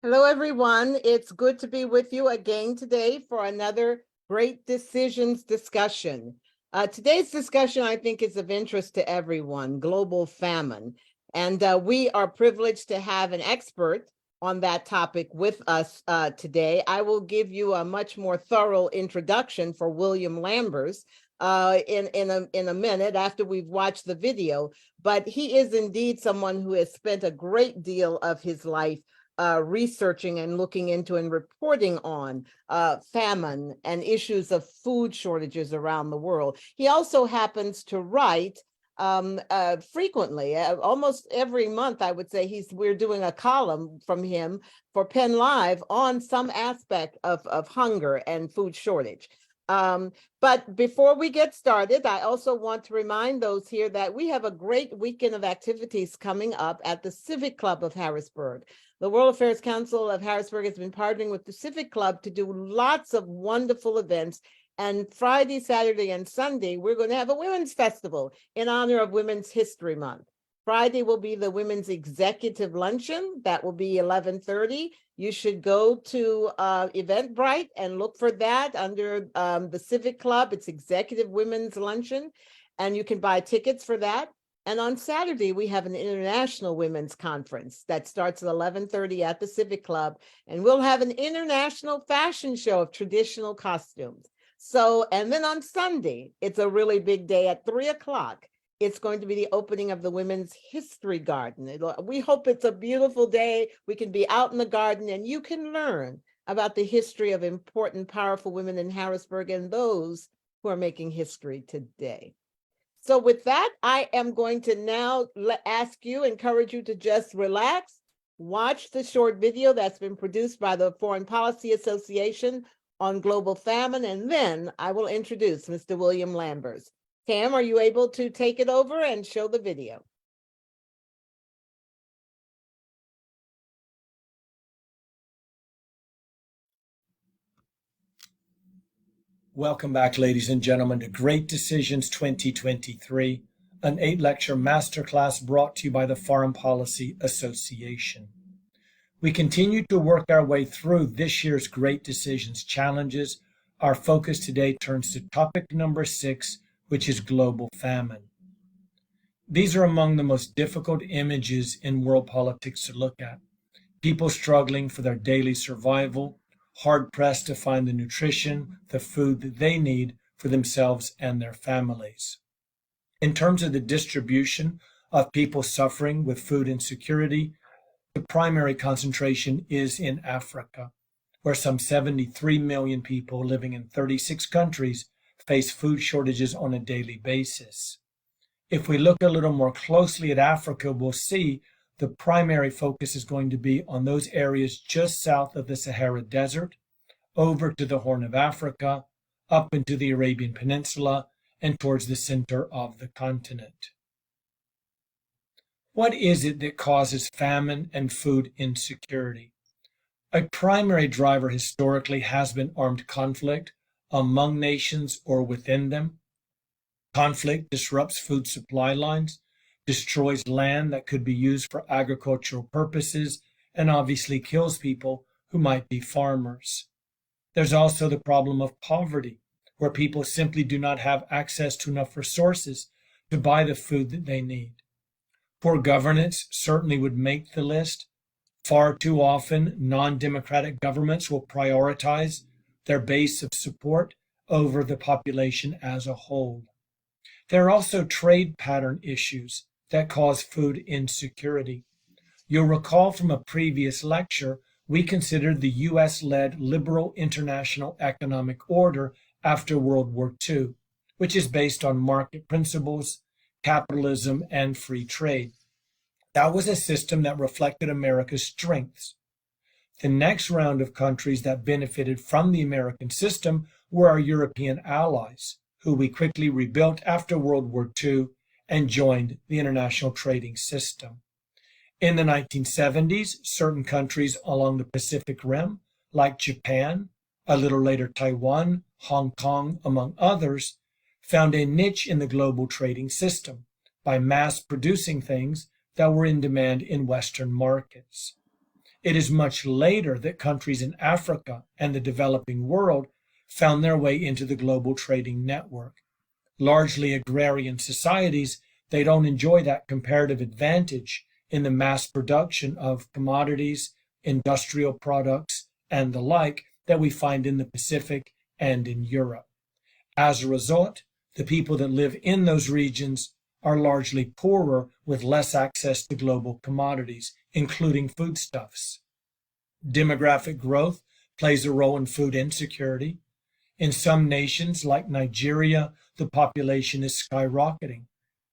Hello, everyone. It's good to be with you again today for another great decisions discussion. Today's discussion, I think, is of interest to everyone, global famine. And we are privileged to have an expert on that topic with us today. I will give you a much more thorough introduction for William Lambers in a minute after we've watched the video. But he is indeed someone who has spent a great deal of his life researching and looking into and reporting on famine and issues of food shortages around the world. He also happens to write frequently, almost every month. I would say we're doing a column from him for Penn Live on some aspect of hunger and food shortage. But before we get started, I also want to remind those here that we have a great weekend of activities coming up at the Civic Club of Harrisburg. The World Affairs Council of Harrisburg has been partnering with the Civic Club to do lots of wonderful events. And Friday, Saturday, and Sunday, we're going to have a women's festival in honor of Women's History Month. Friday will be the Women's Executive Luncheon. That will be 11:30. You should go to Eventbrite and look for that under the Civic Club. It's Executive Women's Luncheon, and you can buy tickets for that. And on Saturday, we have an International Women's Conference that starts at 11:30 at the Civic Club, and we'll have an international fashion show of traditional costumes. So, and then on Sunday, it's a really big day at 3:00. It's going to be the opening of the Women's History Garden. We hope it's a beautiful day. We can be out in the garden and you can learn about the history of important, powerful women in Harrisburg and those who are making history today. So with that, I am going to now encourage you to just relax, watch the short video that's been produced by the Foreign Policy Association on global famine, and then I will introduce Mr. William Lambers. Cam, are you able to take it over and show the video? Welcome back, ladies and gentlemen, to Great Decisions 2023, an 8-lecture masterclass brought to you by the Foreign Policy Association. We continue to work our way through this year's Great Decisions challenges. Our focus today turns to topic number 6, which is global famine. These are among the most difficult images in world politics to look at. People struggling for their daily survival, hard-pressed to find the nutrition, the food that they need for themselves and their families. In terms of the distribution of people suffering with food insecurity, the primary concentration is in Africa, where some 73 million people living in 36 countries face food shortages on a daily basis. If we look a little more closely at Africa, we'll see the primary focus is going to be on those areas just south of the Sahara Desert, over to the Horn of Africa, up into the Arabian Peninsula, and towards the center of the continent. What is it that causes famine and food insecurity? A primary driver historically has been armed conflict among nations or within them. Conflict disrupts food supply lines, destroys land that could be used for agricultural purposes, and obviously kills people who might be farmers. There's also the problem of poverty, where people simply do not have access to enough resources to buy the food that they need. Poor governance certainly would make the list. Far too often, non-democratic governments will prioritize their base of support over the population as a whole. There are also trade pattern issues that cause food insecurity. You'll recall from a previous lecture, we considered the U.S.-led liberal international economic order after World War II, which is based on market principles, capitalism, and free trade. That was a system that reflected America's strengths. The next round of countries that benefited from the American system were our European allies, who we quickly rebuilt after World War II and joined the international trading system. In the 1970s, certain countries along the Pacific Rim, like Japan, a little later Taiwan, Hong Kong, among others, found a niche in the global trading system by mass producing things that were in demand in Western markets. It is much later that countries in Africa and the developing world found their way into the global trading network. Largely agrarian societies, they don't enjoy that comparative advantage in the mass production of commodities, industrial products, and the like that we find in the Pacific and in Europe. As a result, the people that live in those regions are largely poorer with less access to global commodities, including foodstuffs. Demographic growth plays a role in food insecurity. In some nations, like Nigeria, the population is skyrocketing.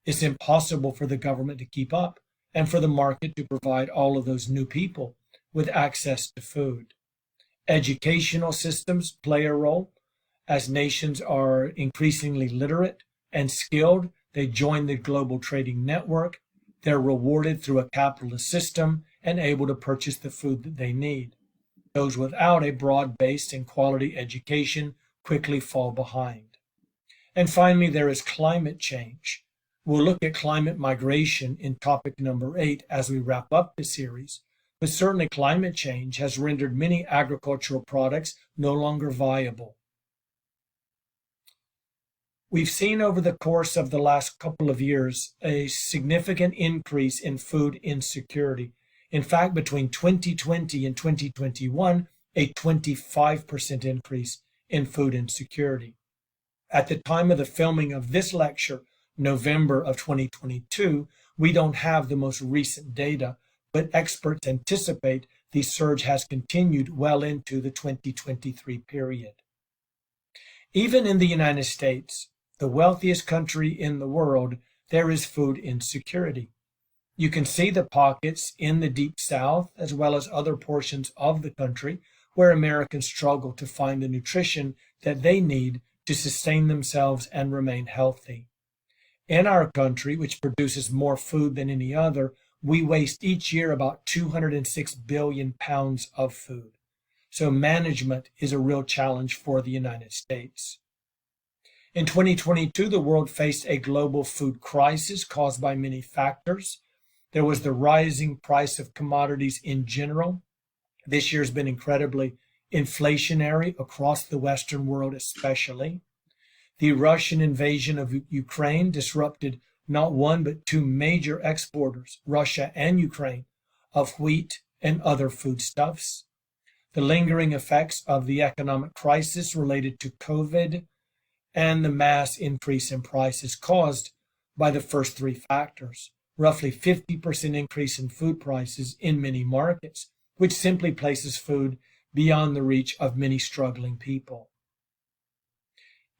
It's impossible for the government to keep up and for the market to provide all of those new people with access to food. Educational systems play a role. As nations are increasingly literate and skilled, they join the global trading network. They're rewarded through a capitalist system and able to purchase the food that they need. Those without a broad-based and quality education quickly fall behind. And finally, there is climate change. We'll look at climate migration in topic number 8 as we wrap up the series. But certainly climate change has rendered many agricultural products no longer viable. We've seen over the course of the last couple of years a significant increase in food insecurity. In fact, between 2020 and 2021, a 25% increase in food insecurity. At the time of the filming of this lecture, November of 2022, we don't have the most recent data, but experts anticipate the surge has continued well into the 2023 period. Even in the United States, the wealthiest country in the world, there is food insecurity. You can see the pockets in the Deep South, as well as other portions of the country, where Americans struggle to find the nutrition that they need to sustain themselves and remain healthy. In our country, which produces more food than any other, we waste each year about 206 billion pounds of food. So management is a real challenge for the United States. In 2022, the world faced a global food crisis caused by many factors. There was the rising price of commodities in general. This year's been incredibly inflationary across the Western world, especially. The Russian invasion of Ukraine disrupted not one but two major exporters, Russia and Ukraine, of wheat and other foodstuffs. The lingering effects of the economic crisis related to COVID and the mass increase in prices caused by the first three factors. Roughly 50% increase in food prices in many markets, which simply places food beyond the reach of many struggling people.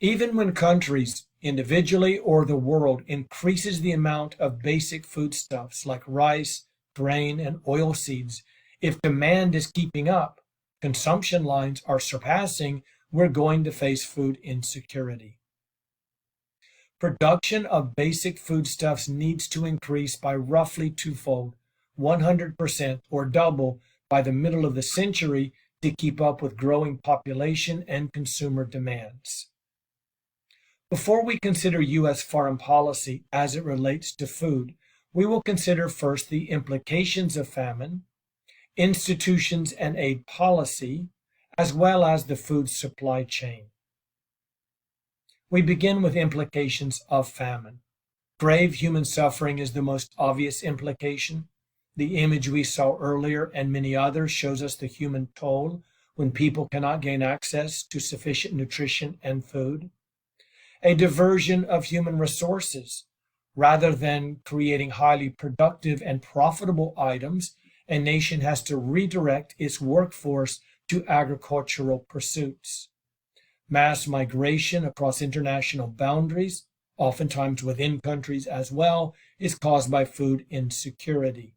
Even when countries, individually or the world, increases the amount of basic foodstuffs like rice, grain, and oilseeds, if demand is keeping up, consumption lines are surpassing, we're going to face food insecurity. Production of basic foodstuffs needs to increase by roughly twofold, 100% or double by the middle of the century to keep up with growing population and consumer demands. Before we consider U.S. foreign policy as it relates to food, we will consider first the implications of famine, institutions and aid policy, as well as the food supply chain. We begin with implications of famine. Grave human suffering is the most obvious implication. The image we saw earlier and many others shows us the human toll when people cannot gain access to sufficient nutrition and food. A diversion of human resources. Rather than creating highly productive and profitable items, a nation has to redirect its workforce to agricultural pursuits. Mass migration across international boundaries, oftentimes within countries as well, is caused by food insecurity.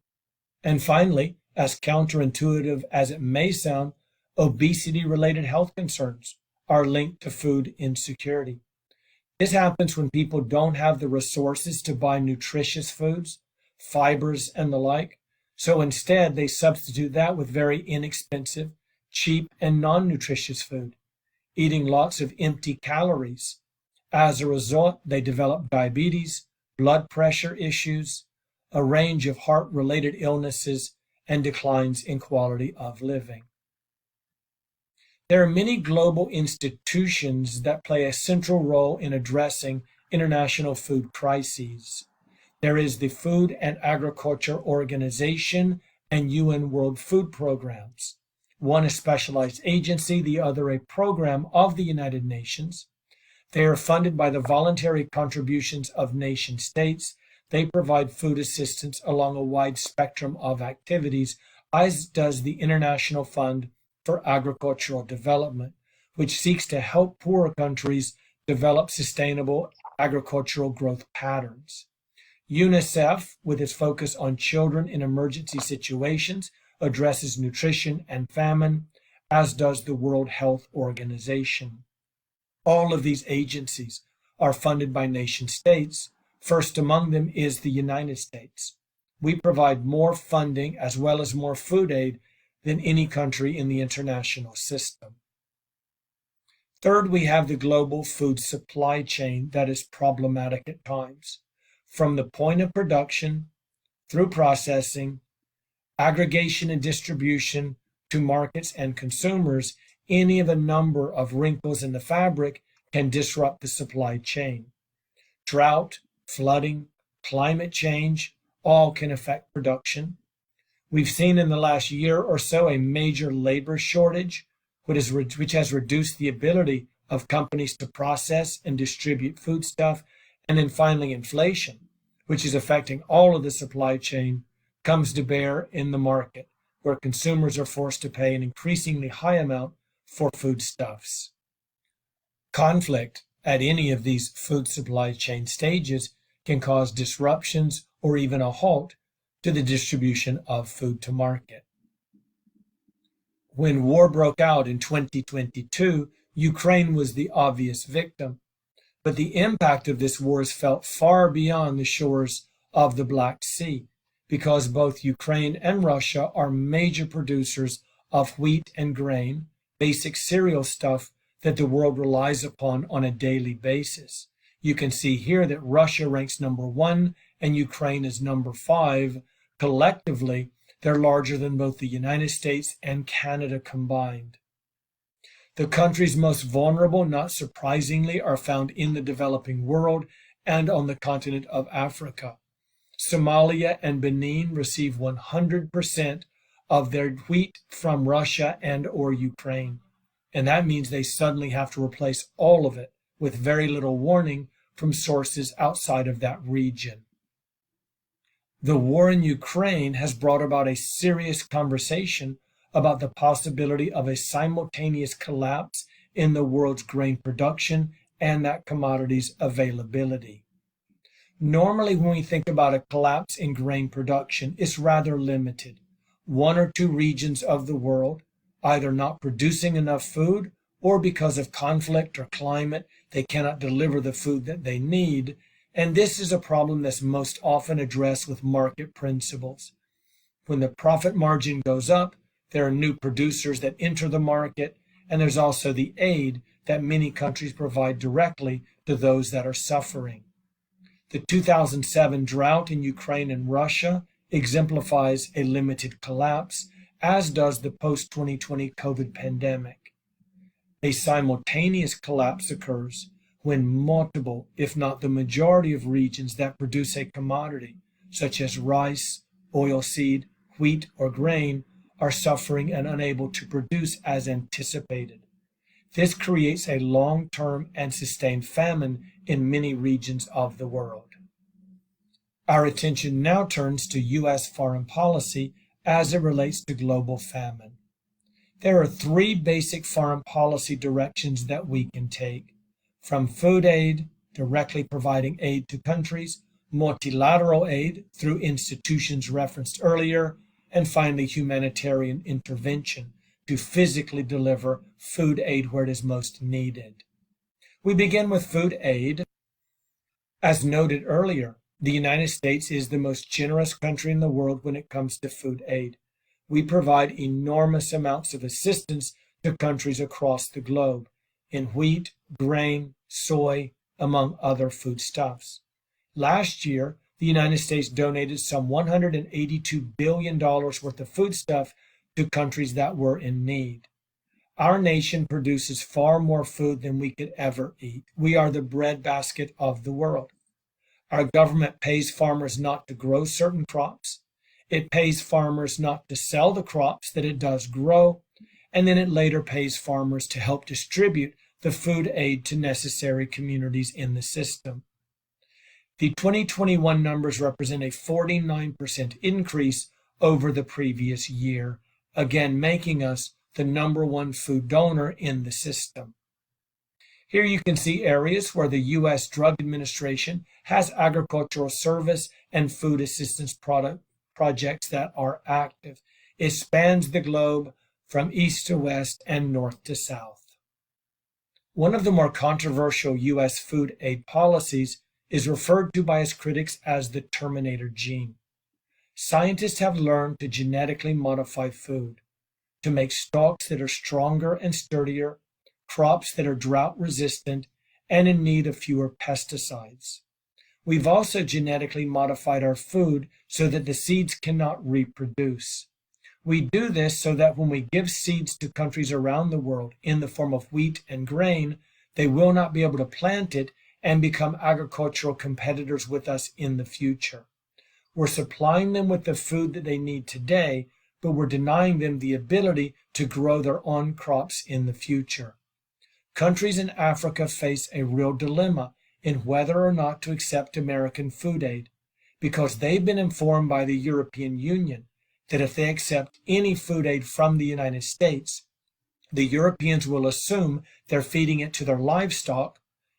And finally, as counterintuitive as it may sound, obesity-related health concerns are linked to food insecurity. This happens when people don't have the resources to buy nutritious foods, fibers, and the like. So instead, they substitute that with very inexpensive, cheap, and non-nutritious food, eating lots of empty calories. As a result, they develop diabetes, blood pressure issues, a range of heart-related illnesses, and declines in quality of living. There are many global institutions that play a central role in addressing international food crises. There is the Food and Agriculture Organization and UN World Food Programs. One a specialized agency, the other a program of the United Nations. They are funded by the voluntary contributions of nation states. They provide food assistance along a wide spectrum of activities, as does the International Fund for Agricultural Development, which seeks to help poorer countries develop sustainable agricultural growth patterns. UNICEF, with its focus on children in emergency situations, addresses nutrition and famine, as does the World Health Organization. All of these agencies are funded by nation states. First among them is the United States. We provide more funding as well as more food aid than any country in the international system. Third, we have the global food supply chain that is problematic at times. From the point of production, through processing, aggregation and distribution to markets and consumers, any of a number of wrinkles in the fabric can disrupt the supply chain. Drought, flooding, climate change, all can affect production. We've seen in the last year or so a major labor shortage, which has reduced the ability of companies to process and distribute foodstuff. And then finally, inflation, which is affecting all of the supply chain, comes to bear in the market, where consumers are forced to pay an increasingly high amount for foodstuffs. Conflict at any of these food supply chain stages can cause disruptions or even a halt to the distribution of food to market. When war broke out in 2022, Ukraine was the obvious victim, but the impact of this war is felt far beyond the shores of the Black Sea, because both Ukraine and Russia are major producers of wheat and grain, basic cereal stuff that the world relies upon on a daily basis. You can see here that Russia ranks number 1 and Ukraine is number 5. Collectively, they're larger than both the United States and Canada combined. The countries most vulnerable, not surprisingly, are found in the developing world and on the continent of Africa. Somalia and Benin receive 100% of their wheat from Russia and or Ukraine. And that means they suddenly have to replace all of it with very little warning from sources outside of that region. The war in Ukraine has brought about a serious conversation about the possibility of a simultaneous collapse in the world's grain production and that commodity's availability. Normally, when we think about a collapse in grain production, it's rather limited. 1 or 2 regions of the world either not producing enough food, or because of conflict or climate, they cannot deliver the food that they need. And this is a problem that's most often addressed with market principles. When the profit margin goes up, there are new producers that enter the market, and there's also the aid that many countries provide directly to those that are suffering. The 2007 drought in Ukraine and Russia exemplifies a limited collapse, as does the post-2020 COVID pandemic. A simultaneous collapse occurs when multiple, if not the majority of regions that produce a commodity, such as rice, oilseed, wheat, or grain, are suffering and unable to produce as anticipated. This creates a long-term and sustained famine in many regions of the world. Our attention now turns to U.S. foreign policy as it relates to global famine. There are 3 basic foreign policy directions that we can take: from food aid, directly providing aid to countries, multilateral aid through institutions referenced earlier, and finally humanitarian intervention to physically deliver food aid where it is most needed. We begin with food aid. As noted earlier, the United States is the most generous country in the world when it comes to food aid. We provide enormous amounts of assistance to countries across the globe in wheat, grain, soy, among other foodstuffs. Last year, the United States donated some $182 billion worth of foodstuff to countries that were in need. Our nation produces far more food than we could ever eat. We are the breadbasket of the world. Our government pays farmers not to grow certain crops. It pays farmers not to sell the crops that it does grow. And then it later pays farmers to help distribute the food aid to necessary communities in the system. The 2021 numbers represent a 49% increase over the previous year, again making us the #1 food donor in the system. Here you can see areas where the U.S. Drug Administration has agricultural service and food assistance projects that are active. It spans the globe from east to west and north to south. One of the more controversial U.S. food aid policies is referred to by its critics as the Terminator gene. Scientists have learned to genetically modify food, to make stalks that are stronger and sturdier, crops that are drought resistant, and in need of fewer pesticides. We've also genetically modified our food so that the seeds cannot reproduce. We do this so that when we give seeds to countries around the world in the form of wheat and grain, they will not be able to plant it and become agricultural competitors with us in the future. We're supplying them with the food that they need today, but we're denying them the ability to grow their own crops in the future. Countries in Africa face a real dilemma in whether or not to accept American food aid, because they've been informed by the European Union that if they accept any food aid from the United States, the Europeans will assume they're feeding it to their livestock,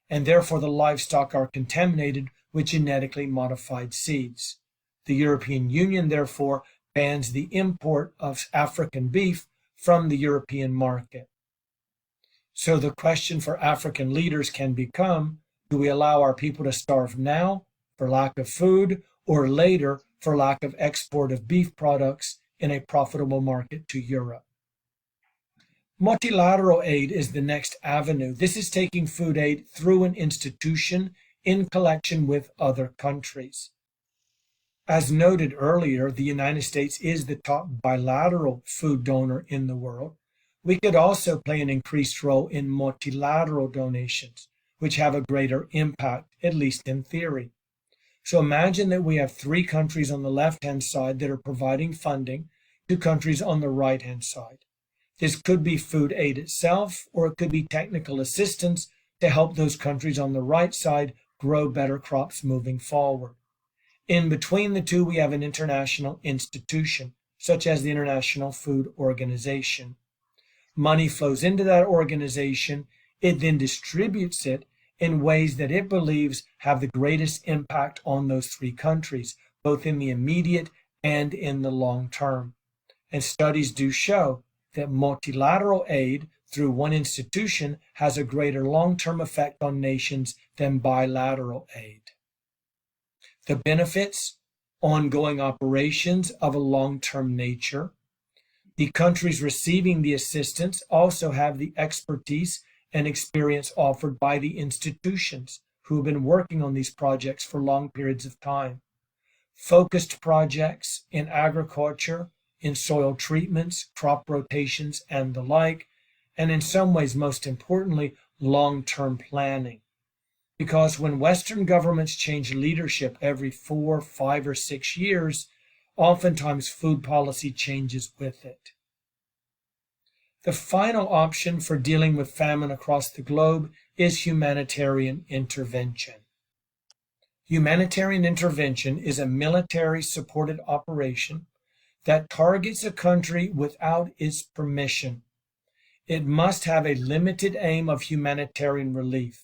and therefore the livestock are contaminated with genetically modified seeds. The European Union, therefore, bans the import of African beef from the European market. So the question for African leaders can become, do we allow our people to starve now for lack of food, or later for lack of export of beef products in a profitable market to Europe? Multilateral aid is the next avenue. This is taking food aid through an institution in collection with other countries. As noted earlier, the United States is the top bilateral food donor in the world. We could also play an increased role in multilateral donations, which have a greater impact, at least in theory. So imagine that we have 3 countries on the left-hand side that are providing funding to countries on the right-hand side. This could be food aid itself, or it could be technical assistance to help those countries on the right side grow better crops moving forward. In between the two, we have an international institution, such as the International Food Organization. Money flows into that organization. It then distributes it in ways that it believes have the greatest impact on those 3 countries, both in the immediate and in the long term. And studies do show that multilateral aid through one institution has a greater long-term effect on nations than bilateral aid. The benefits: ongoing operations of a long-term nature. The countries receiving the assistance also have the expertise and experience offered by the institutions who have been working on these projects for long periods of time. Focused projects in agriculture, in soil treatments, crop rotations, and the like, and in some ways, most importantly, long-term planning. Because when Western governments change leadership every 4, 5, or 6 years, oftentimes food policy changes with it. The final option for dealing with famine across the globe is humanitarian intervention. Humanitarian intervention is a military-supported operation that targets a country without its permission. It must have a limited aim of humanitarian relief.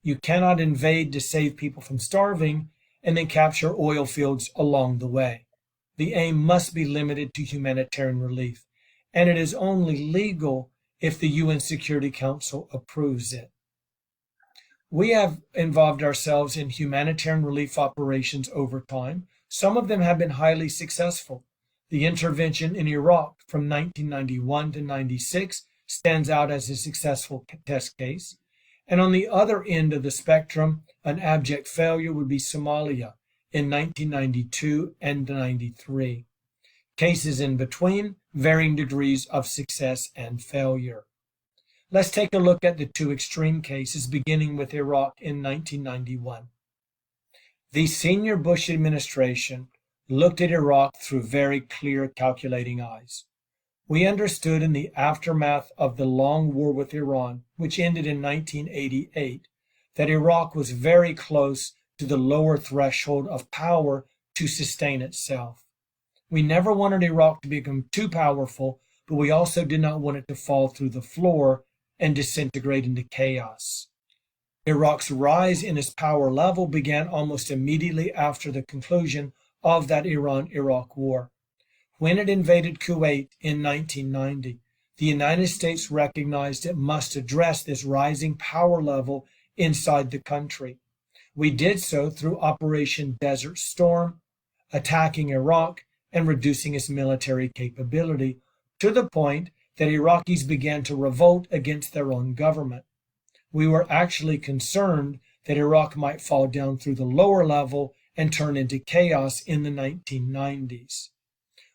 You cannot invade to save people from starving and then capture oil fields along the way. The aim must be limited to humanitarian relief, and it is only legal if the UN Security Council approves it. We have involved ourselves in humanitarian relief operations over time. Some of them have been highly successful. The intervention in Iraq from 1991 to 96 stands out as a successful test case. And on the other end of the spectrum, an abject failure would be Somalia in 1992 and 93. Cases in between, varying degrees of success and failure. Let's take a look at the two extreme cases, beginning with Iraq in 1991. The senior Bush administration looked at Iraq through very clear, calculating eyes. We understood in the aftermath of the long war with Iran, which ended in 1988, that Iraq was very close to the lower threshold of power to sustain itself. We never wanted Iraq to become too powerful, but we also did not want it to fall through the floor and disintegrate into chaos. Iraq's rise in its power level began almost immediately after the conclusion of that Iran-Iraq war. When it invaded Kuwait in 1990, the United States recognized it must address this rising power level inside the country. We did so through Operation Desert Storm, attacking Iraq and reducing its military capability to the point that Iraqis began to revolt against their own government. We were actually concerned that Iraq might fall down through the lower level and turn into chaos in the 1990s.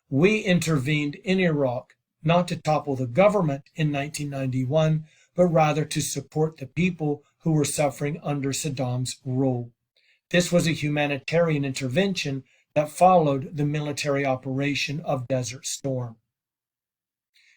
We intervened in Iraq not to topple the government in 1991, but rather to support the people who were suffering under Saddam's rule. This was a humanitarian intervention that followed the military operation of Desert Storm.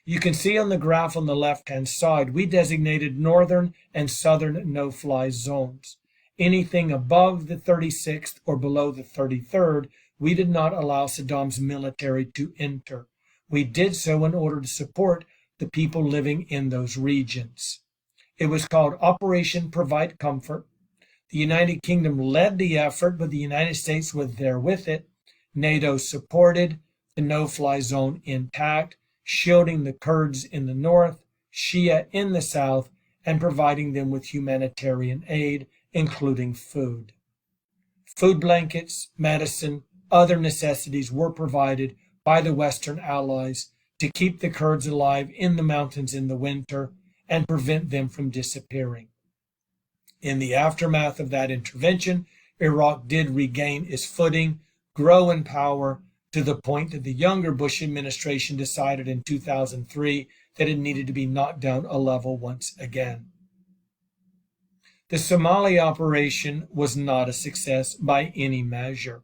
You can see on the graph on the left-hand side, we designated northern and southern no-fly zones. Anything above the 36th or below the 33rd, we did not allow Saddam's military to enter. We did so in order to support the people living in those regions. It was called Operation Provide Comfort. The United Kingdom led the effort, but the United States was there with it. NATO supported the no-fly zone intact, shielding the Kurds in the north, Shia in the south, and providing them with humanitarian aid, including food. Food blankets, medicine, other necessities were provided by the Western allies to keep the Kurds alive in the mountains in the winter and prevent them from disappearing. In the aftermath of that intervention, Iraq did regain its footing, grow in power, to the point that the younger Bush administration decided in 2003 that it needed to be knocked down a level once again. The Somalia operation was not a success by any measure.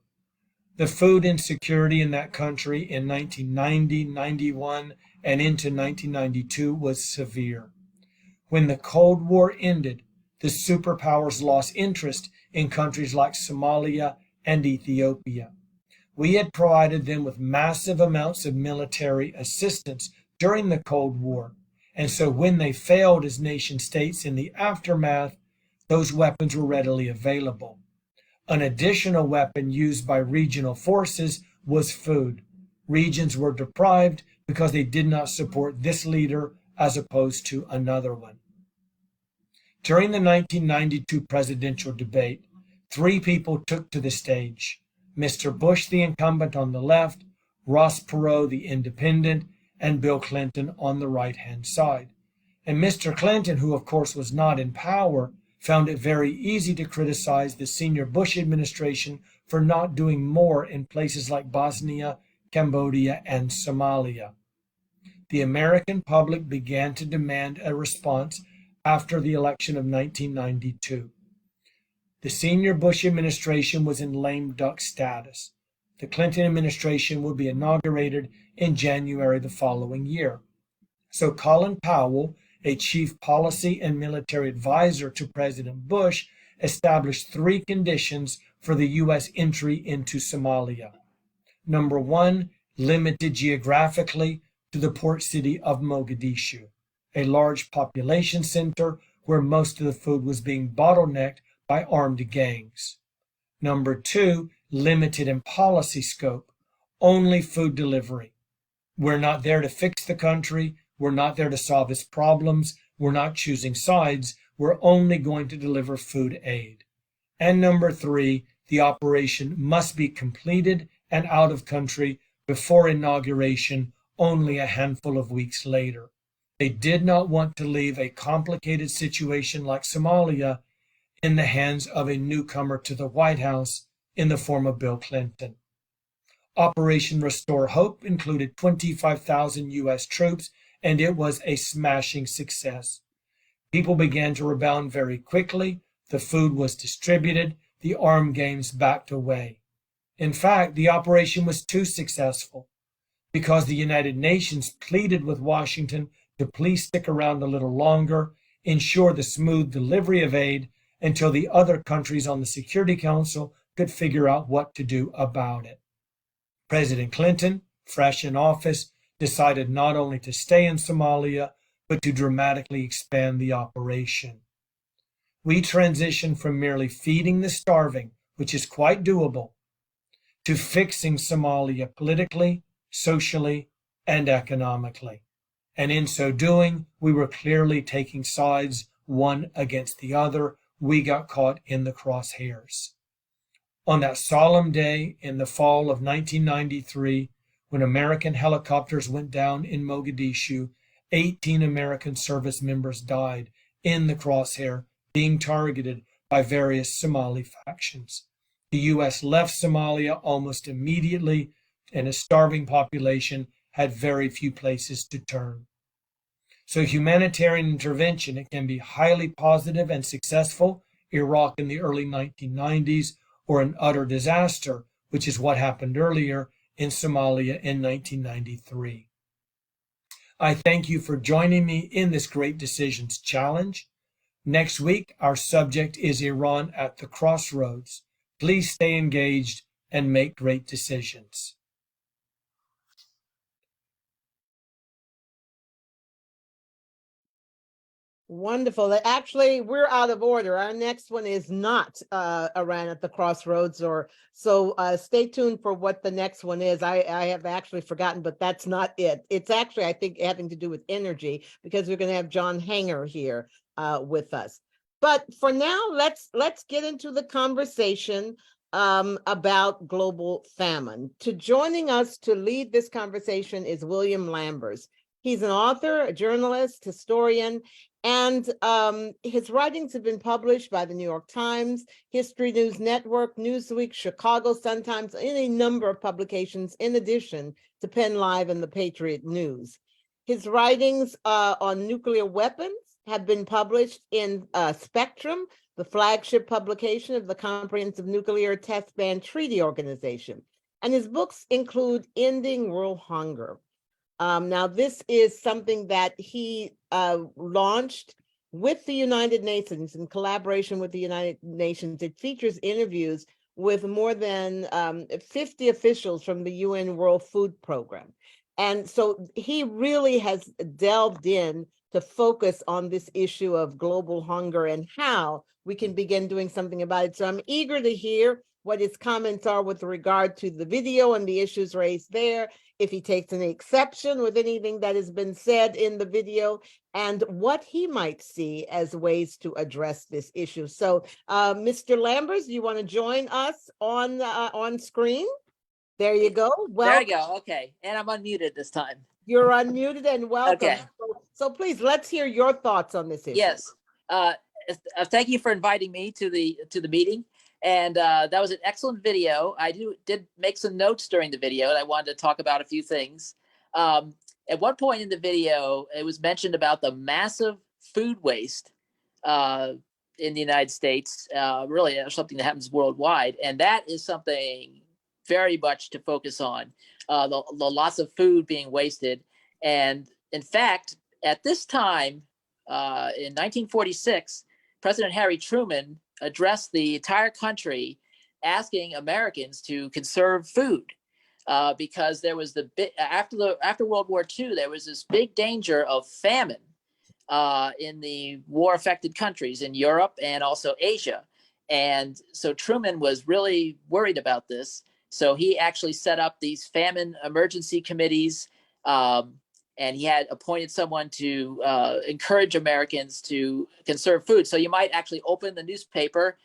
The food insecurity in that country in 1990, 91, and into 1992 was severe. When the Cold War ended, the superpowers lost interest in countries like Somalia and Ethiopia. We had provided them with massive amounts of military assistance during the Cold War, and so when they failed as nation states in the aftermath, those weapons were readily available. An additional weapon used by regional forces was food. Regions were deprived because they did not support this leader as opposed to another one. During the 1992 presidential debate, three people took to the stage: Mr. Bush, the incumbent, on the left, Ross Perot, the independent, and Bill Clinton on the right-hand side. And Mr. Clinton, who of course was not in power, found it very easy to criticize the senior Bush administration for not doing more in places like Bosnia, Cambodia, and Somalia. The American public began to demand a response after the election of 1992. The senior Bush administration was in lame duck status. The Clinton administration would be inaugurated in January the following year. So Colin Powell, a chief policy and military advisor to President Bush, established three conditions for the U.S. entry into Somalia. Number one, limited geographically to the port city of Mogadishu, a large population center where most of the food was being bottlenecked by armed gangs. Number two, limited in policy scope, only food delivery. We're not there to fix the country. We're not there to solve its problems. We're not choosing sides. We're only going to deliver food aid. And number three, the operation must be completed and out of country before inauguration, only a handful of weeks later. They did not want to leave a complicated situation like Somalia in the hands of a newcomer to the White House in the form of Bill Clinton. Operation Restore Hope included 25,000 U.S. troops, and it was a smashing success. People began to rebound very quickly, the food was distributed, the arm games backed away. In fact, the operation was too successful because the United Nations pleaded with Washington to please stick around a little longer, ensure the smooth delivery of aid until the other countries on the Security Council could figure out what to do about it. President Clinton, fresh in office, decided not only to stay in Somalia, but to dramatically expand the operation. We transitioned from merely feeding the starving, which is quite doable, to fixing Somalia politically, socially, and economically. And in so doing, we were clearly taking sides, one against the other. We got caught in the crosshairs. On that solemn day in the fall of 1993, when American helicopters went down in Mogadishu, 18 American service members died in the crosshair, being targeted by various Somali factions. The U.S. left Somalia almost immediately, and a starving population had very few places to turn. So humanitarian intervention, it can be highly positive and successful, Iraq in the early 1990s, or an utter disaster, which is what happened earlier in Somalia in 1993. I thank you for joining me in this Great Decisions Challenge. Next week, our subject is Iran at the crossroads. Please stay engaged and make great decisions. Wonderful. Actually, we're out of order. Our next one is not Iran at the crossroads, or so stay tuned for what the next one is. I have actually forgotten, but that's not it. It's actually, I think, having to do with energy, because we're going to have John Hanger here with us. But for now, let's get into the conversation about global famine. Joining us to lead this conversation is William Lambers. He's an author, a journalist, historian, and his writings have been published by the New York Times, History News Network, Newsweek, Chicago Sun-Times, and a number of publications in addition to Penn Live and the Patriot News. His writings on nuclear weapons have been published in Spectrum, the flagship publication of the Comprehensive Nuclear Test Ban Treaty Organization. And his books include Ending World Hunger. Now, this is something that he launched with the United Nations, in collaboration with the United Nations. It features interviews with more than 50 officials from the UN World Food Program. And so he really has delved in to focus on this issue of global hunger and how we can begin doing something about it. So I'm eager to hear what his comments are with regard to the video and the issues raised there, if he takes any exception with anything that has been said in the video, and what he might see as ways to address this issue. So, Mr. Lambers, you want to join us on screen? There you go. There you go. Okay. And I'm unmuted this time. You're unmuted and welcome. Okay. So please, let's hear your thoughts on this issue. Yes. Thank you for inviting me to the meeting. And that was an excellent video. I did make some notes during the video, and I wanted to talk about a few things. At one point in the video, it was mentioned about the massive food waste in the United States, really something that happens worldwide. And that is something very much to focus on, the lots of food being wasted. And in fact, at this time, in 1946, President Harry Truman addressed the entire country asking Americans to conserve food because there was after World War II, there was this big danger of famine in the war-affected countries in Europe and also Asia. And so Truman was really worried about this. So he actually set up these famine emergency committees, and he had appointed someone to encourage Americans to conserve food. So you might actually open the newspaper,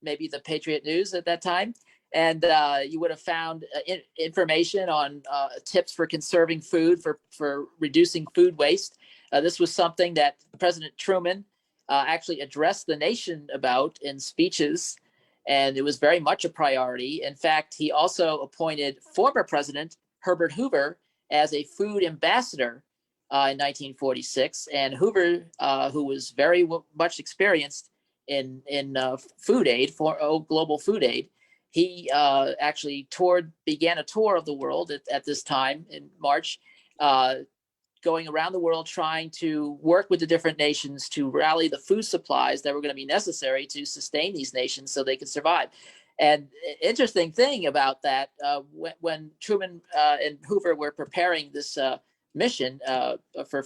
maybe the Patriot News at that time, and you would have found information on tips for conserving food, for reducing food waste. This was something that President Truman actually addressed the nation about in speeches. and it was very much a priority. In fact, he also appointed former President Herbert Hoover as a food ambassador in 1946. And Hoover, who was very much experienced in food aid, global food aid, he actually began a tour of the world at this time in March, going around the world trying to work with the different nations to rally the food supplies that were going to be necessary to sustain these nations so they could survive. And interesting thing about that, when Truman and Hoover were preparing this mission for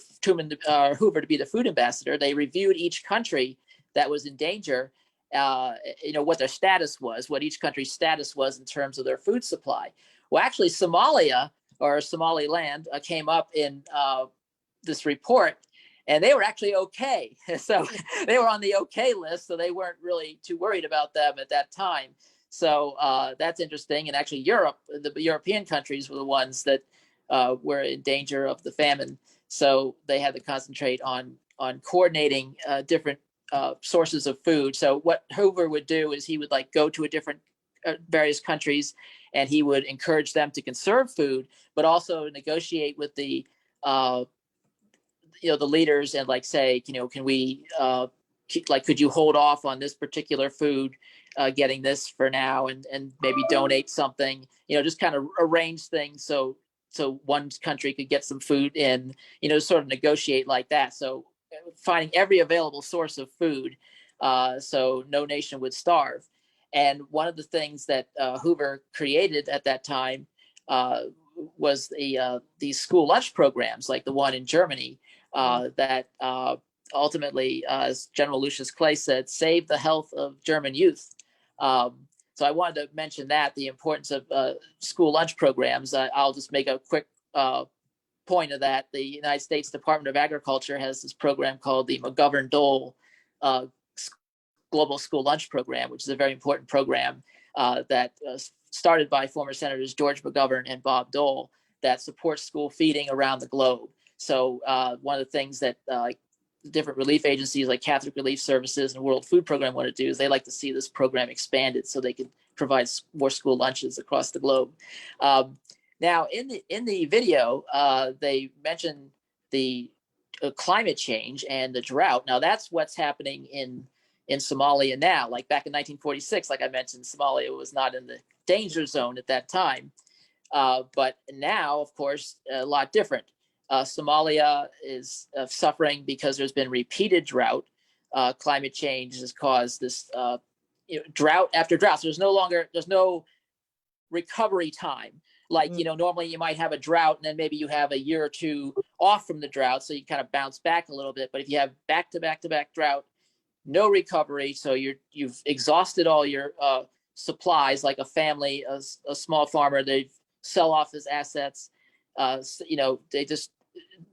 Hoover to be the food ambassador, they reviewed each country that was in danger, what their status was, what each country's status was in terms of their food supply. Well, actually, Somalia or Somaliland came up in this report, and they were actually okay. So they were on the okay list, so they weren't really too worried about them at that time. So that's interesting. And actually, the European countries were the ones that were in danger of the famine. So they had to concentrate on coordinating different sources of food. So what Hoover would do is he would go to a different various countries, and he would encourage them to conserve food, but also negotiate with the the leaders and say, can we could you hold off on this particular food, getting this for now, and maybe donate something, just kind of arrange things so one country could get some food in, sort of negotiate like that. So finding every available source of food, so no nation would starve. And one of the things that Hoover created at that time was these school lunch programs, like the one in Germany, that ultimately, as General Lucius Clay said, saved the health of German youth. So I wanted to mention the importance of school lunch programs. I'll just make a quick point of that. The United States Department of Agriculture has this program called the McGovern-Dole Global School Lunch Program, which is a very important program that started by former Senators George McGovern and Bob Dole, that supports school feeding around the globe. So one of the things that different relief agencies like Catholic Relief Services and World Food Program want to do is they like to see this program expanded so they can provide more school lunches across the globe. Now, in the video, they mentioned the climate change and the drought. Now, that's what's happening in Somalia now. Like back in 1946, like I mentioned, Somalia was not in the danger zone at that time. But now, of course, a lot different. Somalia is suffering because there's been repeated drought. Climate change has caused this drought after drought. So there's no recovery time. Like, normally you might have a drought and then maybe you have a year or two off from the drought, so you kind of bounce back a little bit. But if you have back to back to back drought, no recovery, so you've exhausted all your supplies. Like a family, a small farmer, they sell off his assets. They just,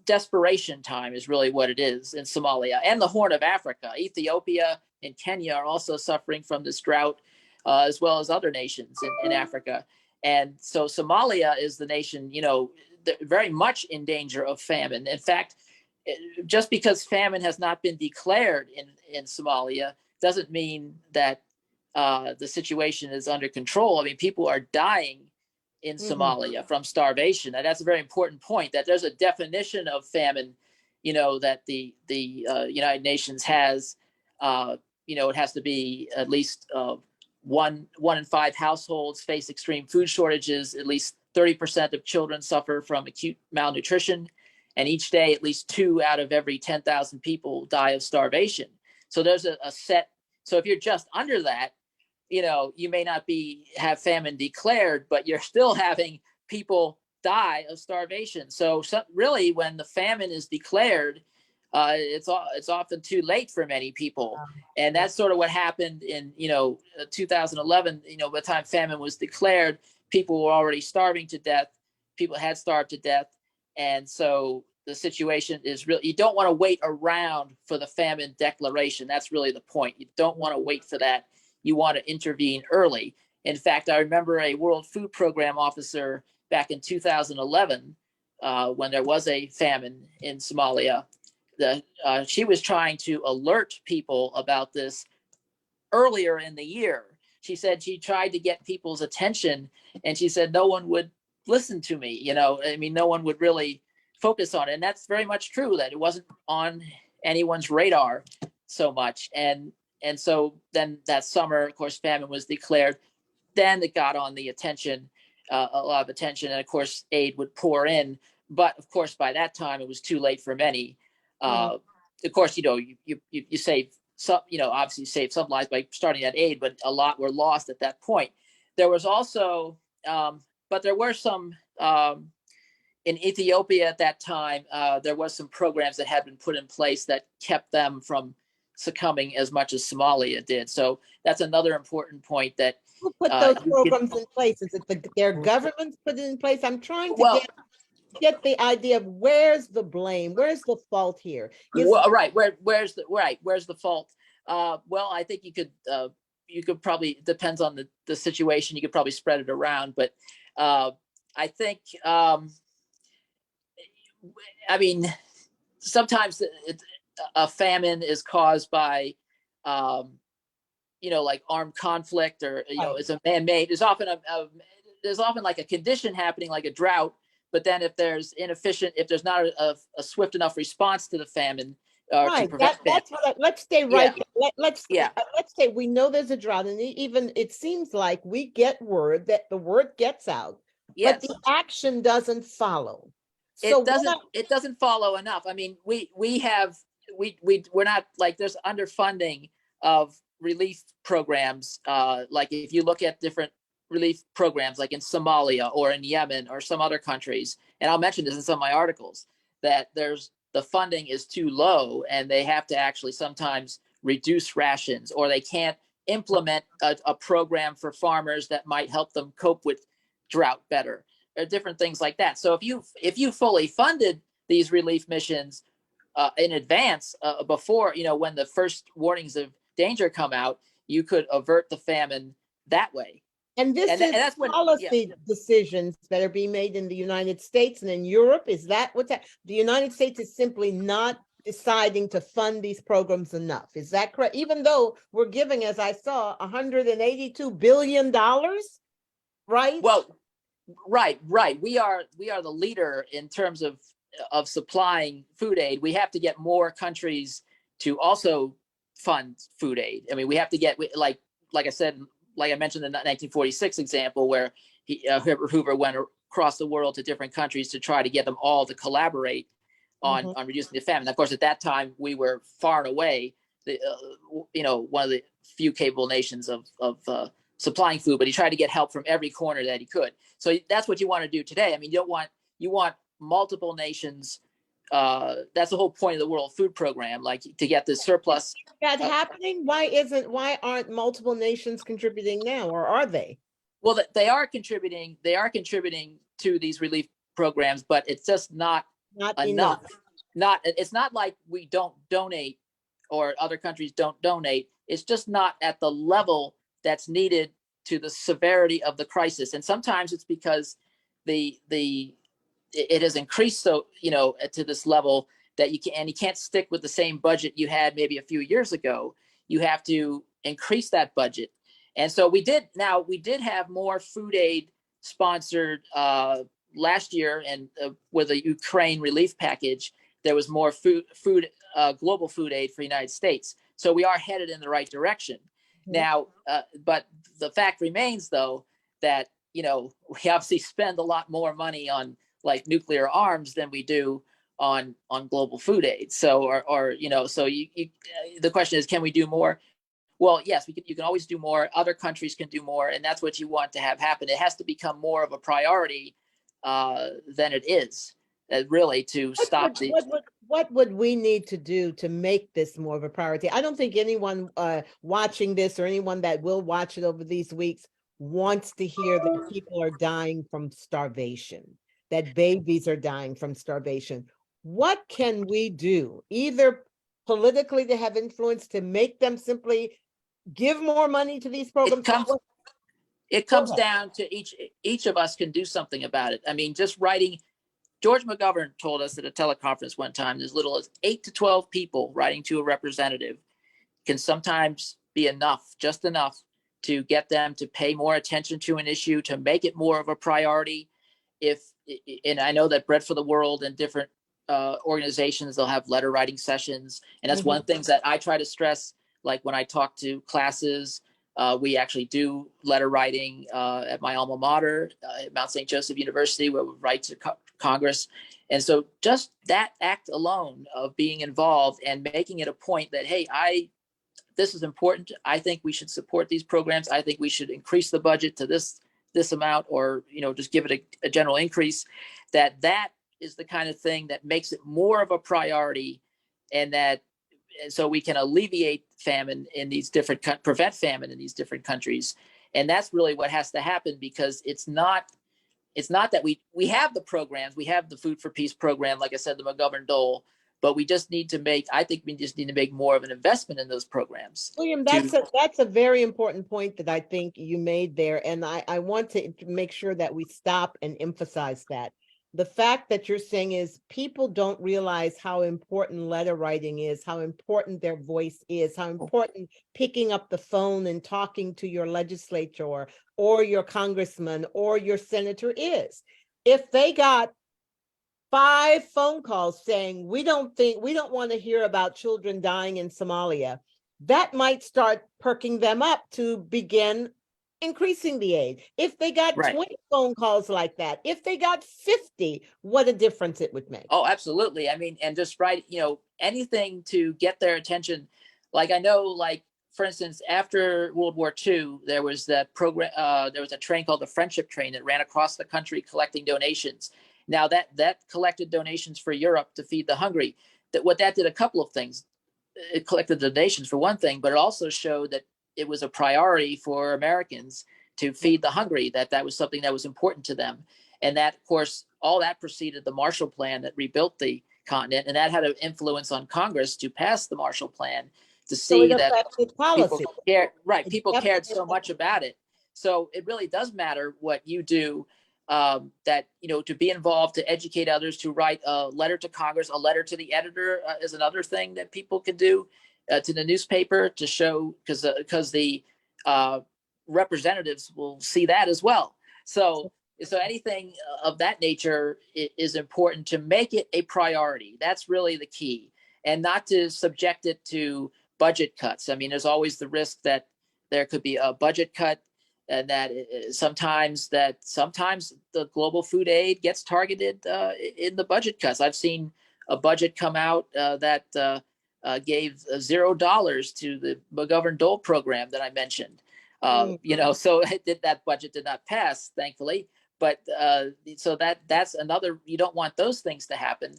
desperation time is really what it is in Somalia and the Horn of Africa. Ethiopia and Kenya are also suffering from this drought, as well as other nations in Africa. And so Somalia is the nation, very much in danger of famine. In fact, just because famine has not been declared in Somalia doesn't mean that the situation is under control. I mean, people are dying in Somalia from starvation. And that's a very important point, that there's a definition of famine, that the United Nations has. It has to be at least 1 in 5 households face extreme food shortages. At least 30% of children suffer from acute malnutrition. And each day, at least 2 out of every 10,000 people die of starvation. So there's a set. So if you're just under that, you may not have famine declared, but you're still having people die of starvation. So really, when the famine is declared, it's often too late for many people. And that's sort of what happened in 2011. By the time famine was declared, people were already starving to death. People had starved to death. And so the situation is really, you don't want to wait around for the famine declaration. That's really the point. You don't want to wait for that. You want to intervene early. In fact, I remember a World Food Program officer back in 2011, when there was a famine in Somalia, she was trying to alert people about this earlier in the year. she said she tried to get people's attention, and she said no one would listen to me. I mean, no one would really focus on it, and that's very much true, that it wasn't on anyone's radar so much. And so then that summer, of course, famine was declared. Then it got on the attention, a lot of attention, and of course aid would pour in. But of course, by that time it was too late for many. Of course, you save some, obviously you save some lives by starting that aid, but a lot were lost at that point. There was also, but there were some in Ethiopia at that time. There was some programs that had been put in place that kept them from succumbing as much as Somalia did. So that's another important point, that who put those programs in place? Is it their governments put it in place? I'm trying to get the idea of where's the blame, where's the fault here? Right, where's the fault? Well, I think you could probably, depends on the situation, you could probably spread it around, but I think I mean, sometimes a famine is caused by like armed conflict, or it's a man-made. There's often like a condition happening, like a drought, but then if there's not a swift enough response to the famine, to prevent that's what let's stay right there. Let's say we know there's a drought, and even it seems like we get word that the word gets out, but the action doesn't follow. So it doesn't follow enough. I mean, we're not, like, there's underfunding of relief programs. Like if you look at different relief programs, like in Somalia or in Yemen or some other countries, and I'll mention this in some of my articles, that the funding is too low, and they have to actually sometimes reduce rations, or they can't implement a program for farmers that might help them cope with drought better, or different things like that. So if you fully funded these relief missions in advance, before, when the first warnings of danger come out, you could avert the famine that way. And that's policy decisions that are being made in the United States and in Europe. Is that what's that? The United States is simply not deciding to fund these programs enough. Is that correct? Even though we're giving, as I saw, $182 billion, right? Well, right. We are the leader in terms of supplying food aid. We have to get more countries to also fund food aid. I mean, we have to get, like I said, like I mentioned in the 1946 example, where Herbert Hoover went across the world to different countries to try to get them all to collaborate on reducing the famine. Of course, at that time, we were far and away one of the few capable nations of supplying food, but he tried to get help from every corner that he could. So that's what you want to do today. I mean, you want multiple nations. That's the whole point of the World Food Program, like to get this surplus. That happening? Why aren't multiple nations contributing now, or are they? Well, they are contributing. They are contributing to these relief programs, but it's just not enough. It's not like we don't donate, or other countries don't donate. It's just not at the level that's needed to the severity of the crisis. And sometimes it's because it has increased so to this level that you can't stick with the same budget you had maybe a few years ago. You have to increase that budget. And so we did have more food aid sponsored last year, and with a Ukraine relief package, there was more global food aid for the United States. So we are headed in the right direction. Now, but the fact remains, though, that we obviously spend a lot more money on like nuclear arms than we do on global food aid. So, the question is, can we do more? Well, yes, you can always do more. Other countries can do more, and that's what you want to have happen. It has to become more of a priority than it is, really, to stop the. What would we need to do to make this more of a priority? I don't think anyone watching this, or anyone that will watch it over these weeks, wants to hear that people are dying from starvation, that babies are dying from starvation. What can we do, either politically to have influence, to make them simply give more money to these programs? It comes down to each of us can do something about it. I mean, just writing. George McGovern told us at a teleconference one time, as little as 8 to 12 people writing to a representative can sometimes be enough, just enough to get them to pay more attention to an issue, to make it more of a priority. And I know that Bread for the World and different organizations, they'll have letter writing sessions. And that's one of the things that I try to stress, like when I talk to classes, we actually do letter writing at my alma mater, at Mount St. Joseph University, where we write to Congress. And so just that act alone of being involved and making it a point that, hey, this is important. I think we should support these programs. I think we should increase the budget to this amount, or just give it a general increase. That is the kind of thing that makes it more of a priority, and so we can alleviate famine in these prevent famine in these different countries. And that's really what has to happen, because it's not that we have the programs, we have the Food for Peace program, like I said, the McGovern-Dole, but we just need to make more of an investment in those programs. William, that's a very important point that I think you made there. And I want to make sure that we stop and emphasize that. The fact that you're saying is people don't realize how important letter writing is, how important their voice is, how important picking up the phone and talking to your legislator or your congressman or your senator is. If they got 5 phone calls saying, we don't want to hear about children dying in Somalia, that might start perking them up to begin increasing the aid. If they got 20 phone calls like that, if they got 50, what a difference it would make. Oh, absolutely. I mean, and just anything to get their attention. Like, I know, like, for instance, after World War II, there was that program, there was a train called the Friendship Train that ran across the country collecting donations. Now that collected donations for Europe to feed the hungry. That did a couple of things. It collected donations for one thing, but it also showed that it was a priority for Americans to feed the hungry, that was something that was important to them. And that, of course, all that preceded the Marshall Plan that rebuilt the continent. And that had an influence on Congress to pass the Marshall Plan, to see that people cared so much about it. So it really does matter what you do, to be involved, to educate others, to write a letter to Congress, a letter to the editor is another thing that people can do, to the newspaper, to show, because the representatives will see that as well. So anything of that nature is important, to make it a priority. That's really the key, and not to subject it to budget cuts. I mean, there's always the risk that there could be a budget cut, and that sometimes the global food aid gets targeted in the budget cuts. I've seen a budget come out that gave $0 to the McGovern-Dole program that I mentioned. So that budget did not pass, thankfully. But so that's another. You don't want those things to happen,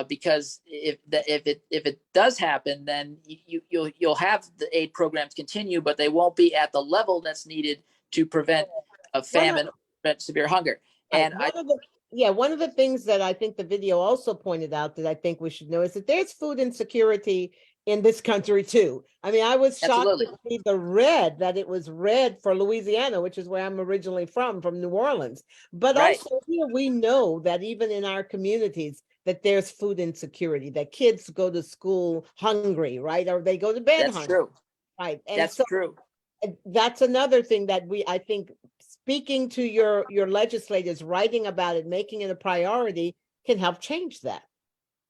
because if it does happen, then you'll have the aid programs continue, but they won't be at the level that's needed to prevent a famine, prevent severe hunger. And one of the things that I think the video also pointed out that I think we should know is that there's food insecurity in this country too. I mean, I was shocked to see that it was red for Louisiana, which is where I'm originally from New Orleans. But also here we know that even in our communities that there's food insecurity, that kids go to school hungry, right? Or they go to bed hungry. That's true. Right. And that's true. That's another thing that I think speaking to your legislators, writing about it, making it a priority can help change that.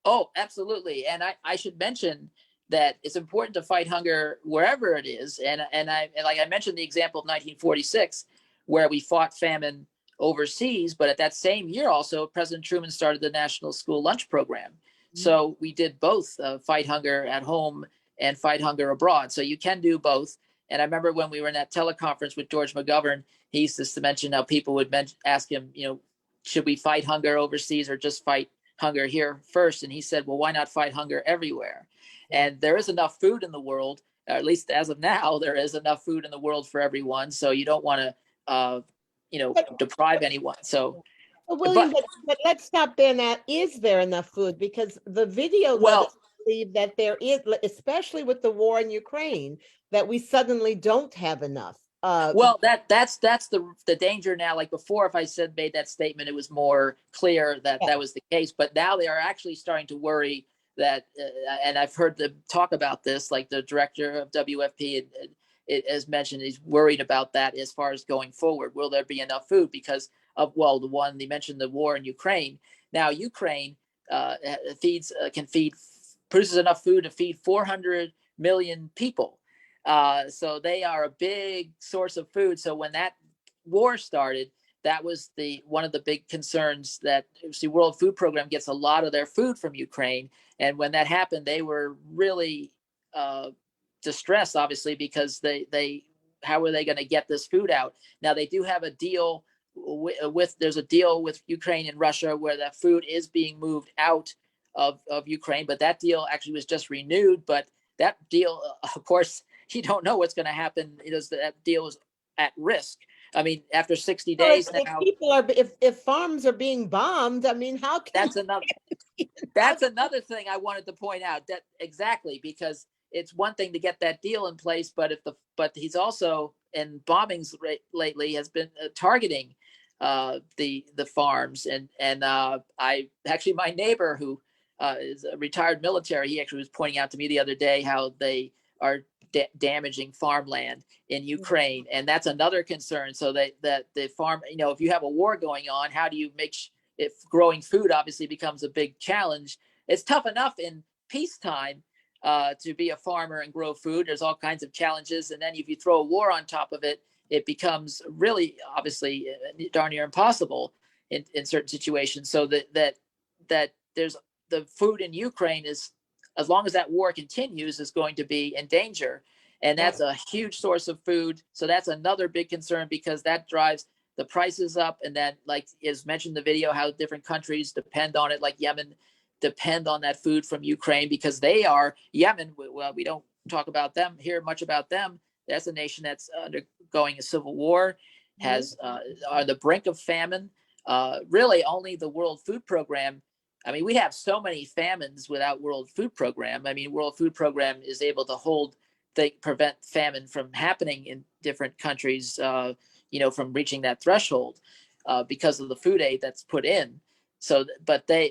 Oh, absolutely. And I should mention that it's important to fight hunger wherever it is. And like I mentioned the example of 1946, where we fought famine overseas, but at that same year also, President Truman started the National School Lunch Program. So we did both, fight hunger at home and fight hunger abroad. So you can do both. And I remember when we were in that teleconference with George McGovern, he used to mention how people would ask him, should we fight hunger overseas or just fight hunger here first? And he said, well, why not fight hunger everywhere? And there is enough food in the world, or at least as of now, there is enough food in the world for everyone. So you don't want to, deprive anyone. So, William, but let's stop there now. Is there enough food? Because the video let us believe that there is, especially with the war in Ukraine, that we suddenly don't have enough. That's the danger now. Like before, if I made that statement, it was more clear that that was the case. But now they are actually starting to worry that, and I've heard them talk about this, like the director of WFP as mentioned, is worried about that as far as going forward. Will there be enough food because of, well, the one they mentioned, the war in Ukraine. Now Ukraine produces enough food to feed 400 million people. So they are a big source of food. So when that war started, that was one of the big concerns, that the World Food Program gets a lot of their food from Ukraine. And when that happened, they were really distressed, obviously, because how are they going to get this food out? Now they do have a deal there's a deal with Ukraine and Russia where that food is being moved out of Ukraine, but that deal actually was just renewed. But that deal, of course, you don't know what's going to happen. That deal is at risk. I mean, after 60 days if now, people are, if farms are being bombed, I mean, how can that's another thing I wanted to point out. That exactly, because it's one thing to get that deal in place, but he's also in bombings lately has been targeting the farms, and I actually, my neighbor who is a retired military, he actually was pointing out to me the other day how they are damaging farmland in Ukraine, and that's another concern. So that the farm, if you have a war going on, how do you if growing food obviously becomes a big challenge? It's tough enough in peacetime to be a farmer and grow food. There's all kinds of challenges, and then if you throw a war on top of it, it becomes really, obviously, darn near impossible in certain situations. So that there's the food in Ukraine is, as long as that war continues, is going to be in danger, and that's a huge source of food. So that's another big concern, because that drives the prices up. And then, like is mentioned in the video, how different countries depend on it, like Yemen depend on that food from Ukraine, because Yemen, well, we don't talk about them, hear much about them. That's a nation that's undergoing a civil war, are the brink of famine. Really, only the World Food Program. I mean, we have so many famines without World Food Program. I mean, World Food Program is able to prevent famine from happening in different countries, from reaching that threshold because of the food aid that's put in. So, but the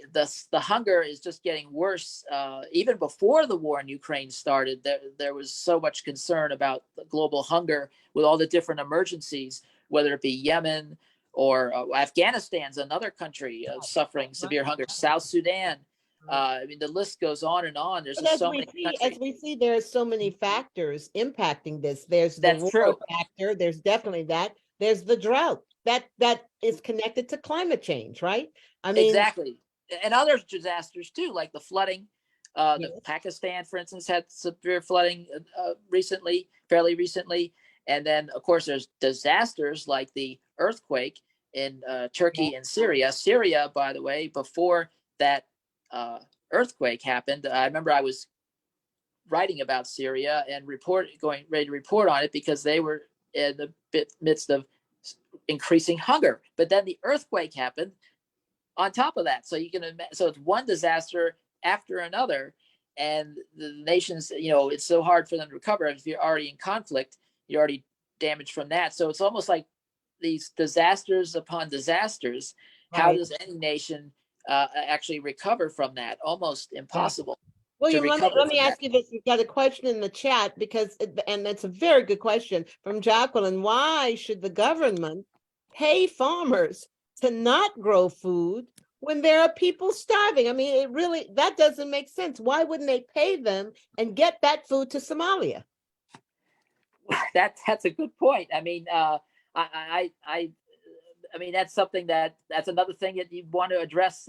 hunger is just getting worse. Even before the war in Ukraine started, there was so much concern about the global hunger with all the different emergencies, whether it be Yemen or Afghanistan's another country suffering severe hunger, South Sudan. I mean, the list goes on and on. There's just so many countries. As we see, there are so many factors impacting this. There's the That's war true. factor. There's definitely that. There's the drought that is connected to climate change, right? I mean, exactly, and other disasters too, like the flooding. Pakistan, for instance, had severe flooding fairly recently, and then of course there's disasters like the earthquake in Turkey and Syria. Syria, by the way, before that earthquake happened, I remember I was writing about Syria and ready to report on it, because they were in the midst of increasing hunger. But then the earthquake happened on top of that. So so it's one disaster after another, and the nations, it's so hard for them to recover. If you're already in conflict, you're already damaged from that. So it's almost like these disasters upon disasters. Right. How does any nation actually recover from that? Almost impossible. William, let me ask you this. You've got a question in the chat, and that's a very good question from Jacqueline. Why should the government pay farmers to not grow food when there are people starving? I mean, that doesn't make sense. Why wouldn't they pay them and get that food to Somalia? That's a good point. I mean, I mean, that's another thing that you want to address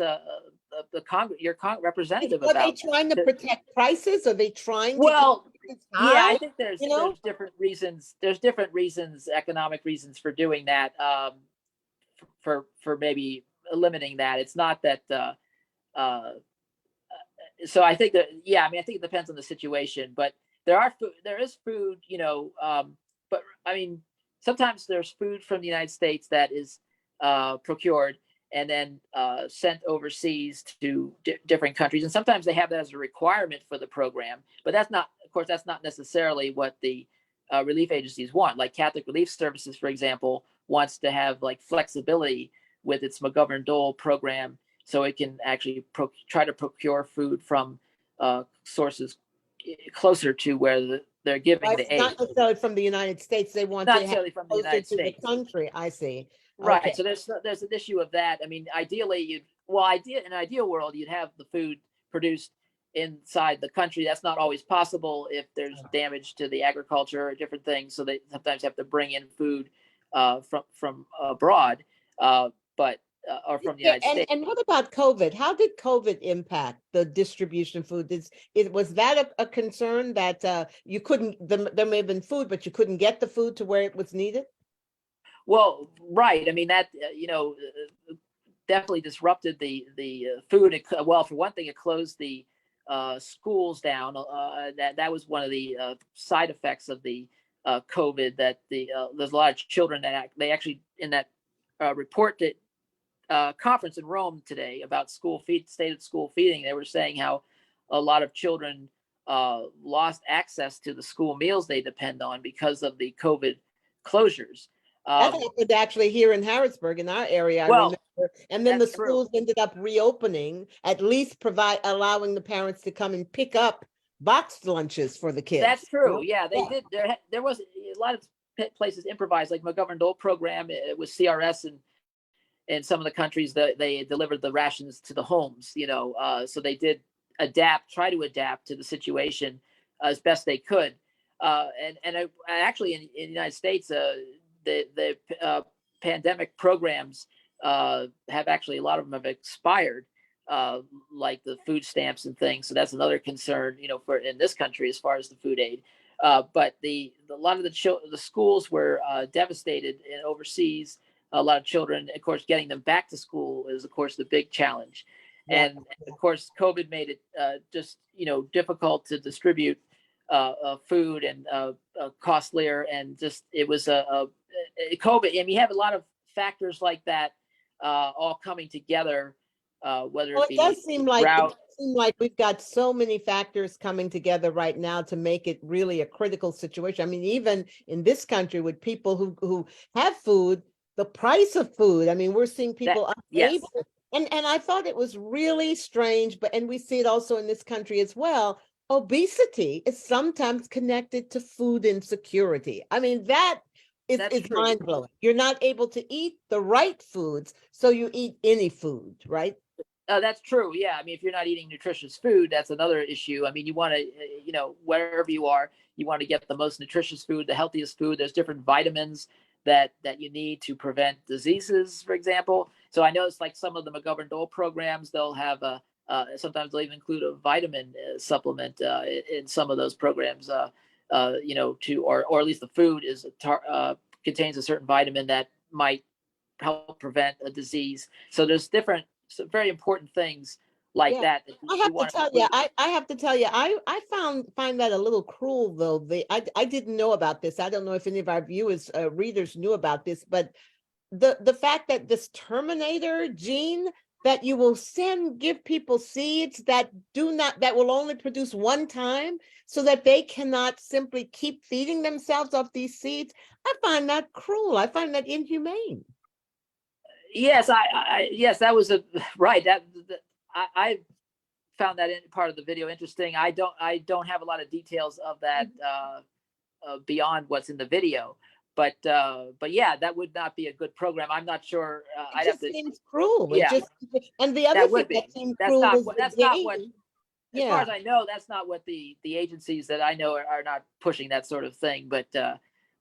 your representative about. Are they trying to protect prices? Are they trying to? Well, yeah, I think there's different reasons. There's different reasons, economic reasons for doing that. For maybe limiting that. It's not that. So I think that, yeah, I mean, I think it depends on the situation, but there is food, but I mean, sometimes there's food from the United States that is procured and then sent overseas to different countries. And sometimes they have that as a requirement for the program, but that's not necessarily what the relief agencies want. Like Catholic Relief Services, for example, wants to have like flexibility with its McGovern-Dole program, so it can actually try to procure food from sources closer to where they're giving Right, the aid, not necessarily from the United States. They want not to have necessarily from the closer United to the States. country. I see. Okay. Right. So there's an issue of that. I mean, ideally, in an ideal world, you'd have the food produced inside the country. That's not always possible if there's damage to the agriculture or different things. So they sometimes have to bring in food from abroad, but or from the Yeah, United States. and what about COVID? How did COVID impact the distribution of food? Was that a concern that you couldn't, there may have been food, but you couldn't get the food to where it was needed? Well, right. I mean that definitely disrupted the food. Well, for one thing, it closed the schools down. That was one of the side effects of the COVID. That there's a lot of children that they actually in that report that conference in Rome today about state of school feeding. They were saying how a lot of children lost access to the school meals they depend on because of the COVID closures. That happened actually here in Harrisburg, in our area, I Well, remember. And then the that's true. schools ended up reopening, at least allowing the parents to come and pick up boxed lunches for the kids. That's true. You Yeah, they Yeah. did. There was a lot of places improvised, like McGovern Dole program. It was CRS, and in some of the countries that they delivered the rations to the homes. So they did try to adapt to the situation as best they could. Actually, in the United States, the pandemic programs have actually, a lot of them have expired, like the food stamps and things. So that's another concern, for in this country as far as the food aid. But a lot of the schools were devastated overseas. A lot of children, of course, getting them back to school is, of course, the big challenge. Yeah. And of course, COVID made it just difficult to distribute food, and costlier, and just it was COVID. And you have a lot of factors like that all coming together, whether Well, it it does be seem like drought. we've got so many factors coming together right now to make it really a critical situation. I mean, even in this country, with people who have food, the price of food. I mean, we're seeing people Yes. unable. And I thought it was really strange, and we see it also in this country as well. Obesity is sometimes connected to food insecurity. I mean, that is true. mind blowing. You're not able to eat the right foods, so you eat any food, right? That's true. Yeah. I mean, if you're not eating nutritious food, that's another issue. I mean, you want to, wherever you are, you want to get the most nutritious food, the healthiest food. There's different vitamins that you need to prevent diseases, for example. So I know it's like some of the McGovern Dole programs, they'll have sometimes they'll even include a vitamin supplement in some of those programs, or at least the food contains a certain vitamin that might help prevent a disease. So there's some very important things like Yeah. that I have to tell you, I have to tell you, I find that a little cruel though. I didn't know about this. I don't know if any of our viewers, readers knew about this, but the fact that this terminator gene, that you will give people seeds that will only produce one time, so that they cannot simply keep feeding themselves off these seeds. I find that cruel. I find that inhumane. Yes, yes, that was right. I found that part of the video interesting. I don't have a lot of details of that beyond what's in the video, but yeah, that would not be a good program. I'm not sure. It just seems cruel. Yeah, And the other thing that seems cruel is that's not what. As far Yeah. as I know, that's not what the agencies that I know are not pushing that sort of thing. But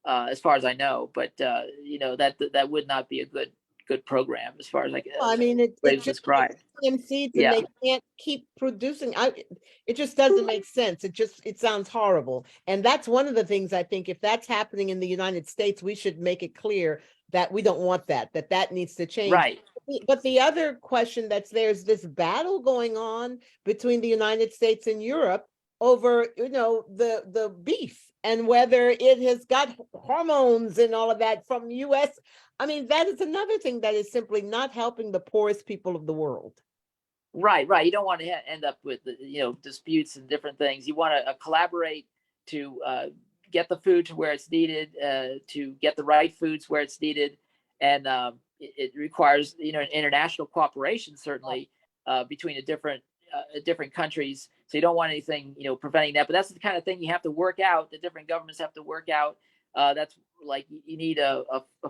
as far as I know, but that would not be a good program as far as I Well, I mean, it's just described. them seeds, and Yeah. they can't keep producing. It just doesn't make sense. It sounds horrible. And that's one of the things I think, if that's happening in the United States, we should make it clear that we don't want that needs to change. Right. But the other question there's this battle going on between the United States and Europe over, the beef, and whether it has got hormones and all of that from US. I mean, that is another thing that is simply not helping the poorest people of the world. Right. You don't want to end up with disputes and different things. You want to collaborate to get the food to where it's needed, to get the right foods where it's needed, and it requires international cooperation, certainly, between the different different countries. So you don't want anything, preventing that. But that's the kind of thing you have to work out. The different governments have to work out. That's like you need a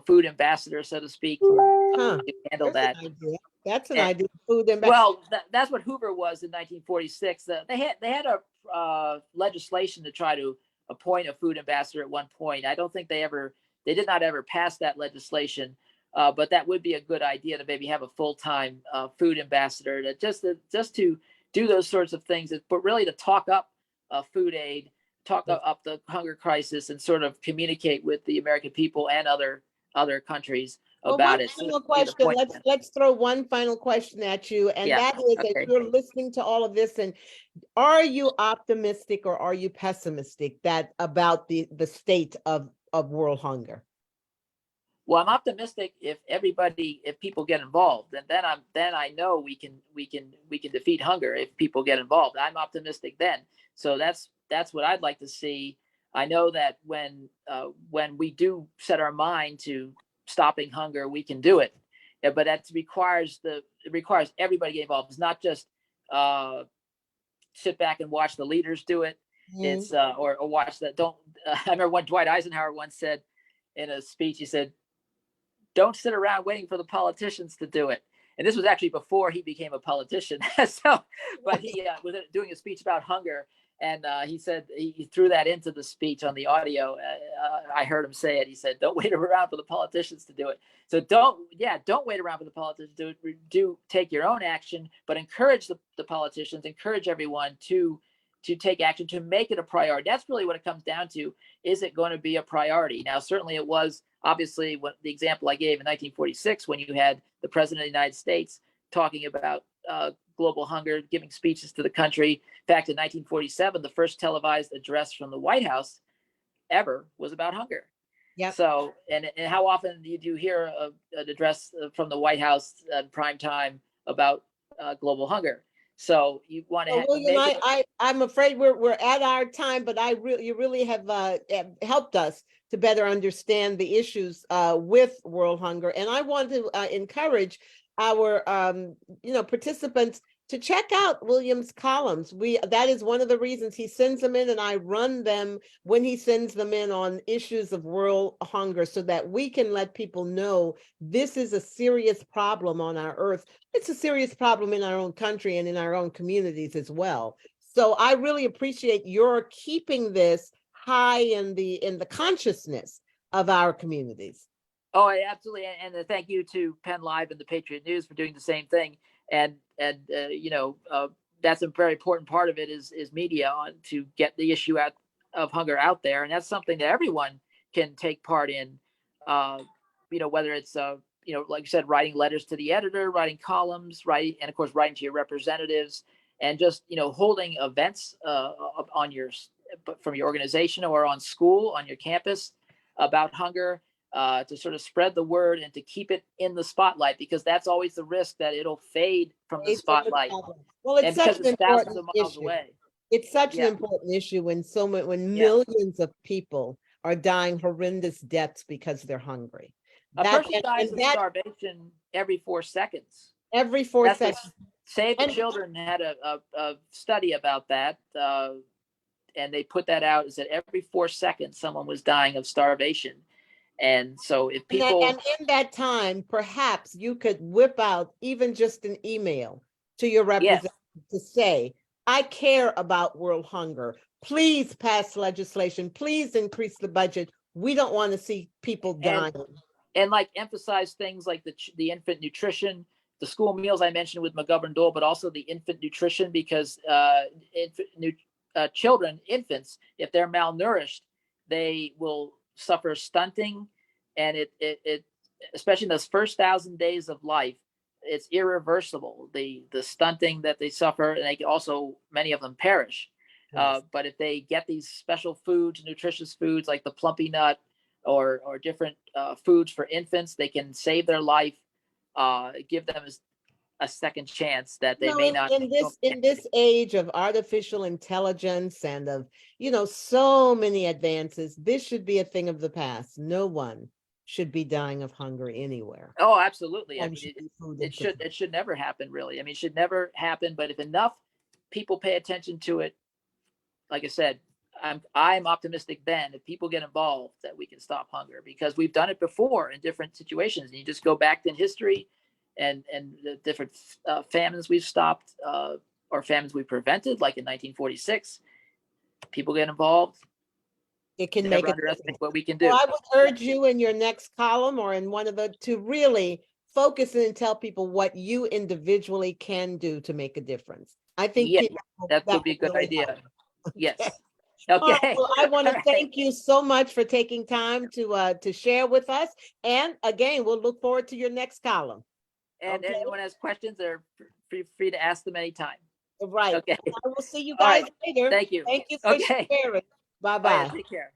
food ambassador, so to speak, Huh. to handle There's that. an idea. That's an And- idea. Food and Well, that's what Hoover was in 1946. They had a legislation to try to appoint a food ambassador at one point. I don't think they did not ever pass that legislation. But that would be a good idea to maybe have a full-time food ambassador just to do those sorts of things, but really to talk up food aid, talk up the hunger crisis, and sort of communicate with the American people and other countries about it. Final question. Let's throw one final question at you, and that is, okay. As you're listening to all of this, and are you optimistic or are you pessimistic about the state of world hunger? Well, I'm optimistic if people get involved, and then I know we can defeat hunger if people get involved. I'm optimistic then. So that's what I'd like to see. I know that when we do set our mind to stopping hunger, we can do it. Yeah, but that requires everybody to get involved. It's not just sit back and watch the leaders do it. It's or watch that. Don't. I remember when Dwight Eisenhower once said in a speech, he said, "Don't sit around waiting for the politicians to do it." And this was actually before he became a politician. But he was doing a speech about hunger, and he said he threw that into the speech on the audio. I heard him say it. He said, "Don't wait around for the politicians to do it." So don't wait around for the politicians to do it. Do take your own action, but encourage the politicians, encourage everyone to take action, to make it a priority. That's really what it comes down to. Is it going to be a priority? Now, certainly it was, obviously, what the example I gave in 1946, when you had the president of the United States talking about global hunger, giving speeches to the country. In fact, in 1947, the first televised address from the White House ever was about hunger. Yeah. So, and how often do you hear an address from the White House at prime time about global hunger? So you want to William, I'm afraid we're at our time, but you really have helped us to better understand the issues with world hunger. And I want to encourage our participants to check out William's columns. That is one of the reasons he sends them in, and I run them when he sends them in on issues of world hunger, so that we can let people know this is a serious problem on our earth. It's a serious problem in our own country and in our own communities as well. So I really appreciate your keeping this high in the consciousness of our communities. Oh, absolutely. And thank you to Penn Live and the Patriot News for doing the same thing. And that's a very important part of it is media to get the issue of hunger out there. And that's something that everyone can take part in, whether it's, like you said, writing letters to the editor, writing columns, and of course, writing to your representatives, and just, holding events from your organization or on school, on your campus about hunger. To sort of spread the word and to keep it in the spotlight, because that's always the risk that it'll fade from the spotlight. Well, it's such an important issue. Away. It's such an important issue when millions of people are dying horrendous deaths because they're hungry. A person dies of starvation every 4 seconds. Every 4 seconds. Save the Children had a study about that, and they put that out. Is that every 4 seconds someone was dying of starvation. And so if people and in that time, perhaps you could whip out even just an email to your representative to say, I care about world hunger. Please pass legislation. Please increase the budget. We don't want to see people dying. And like emphasize things like the infant nutrition, the school meals I mentioned with McGovern-Dole, but also the infant nutrition, because infants, if they're malnourished, they will suffer stunting, and it especially in those first 1,000 days of life, it's irreversible. The stunting that they suffer, and they also, many of them perish. Yes. But if they get these special foods, nutritious foods like the plumpy nut or different foods for infants, they can save their life, give them a second chance that they may not. In this age of artificial intelligence and of so many advances, this should be a thing of the past. No one should be dying of hunger anywhere. Oh, absolutely. I mean, it should never happen, really. I mean, it should never happen. But if enough people pay attention to it, like I said, I'm optimistic, Ben, if people get involved, that we can stop hunger, because we've done it before in different situations. And you just go back in history and the different famines we've stopped, or famines we prevented, like in 1946. People get involved. It can Never make a underestimate difference. what we can do. Well, I would urge you in your next column or in one of the to really focus and tell people what you individually can do to make a difference. I think Yeah, that that would be a good really idea. help. Yes. All right, Okay. well, I want to All right. thank you so much for taking time to share with us. And again, we'll look forward to your next column. And Okay. anyone has questions, they're free to ask them anytime. Right. Okay. I will see you All guys right. later. Thank you. Thank you for Okay. sharing. Bye. Bye-bye. Take care.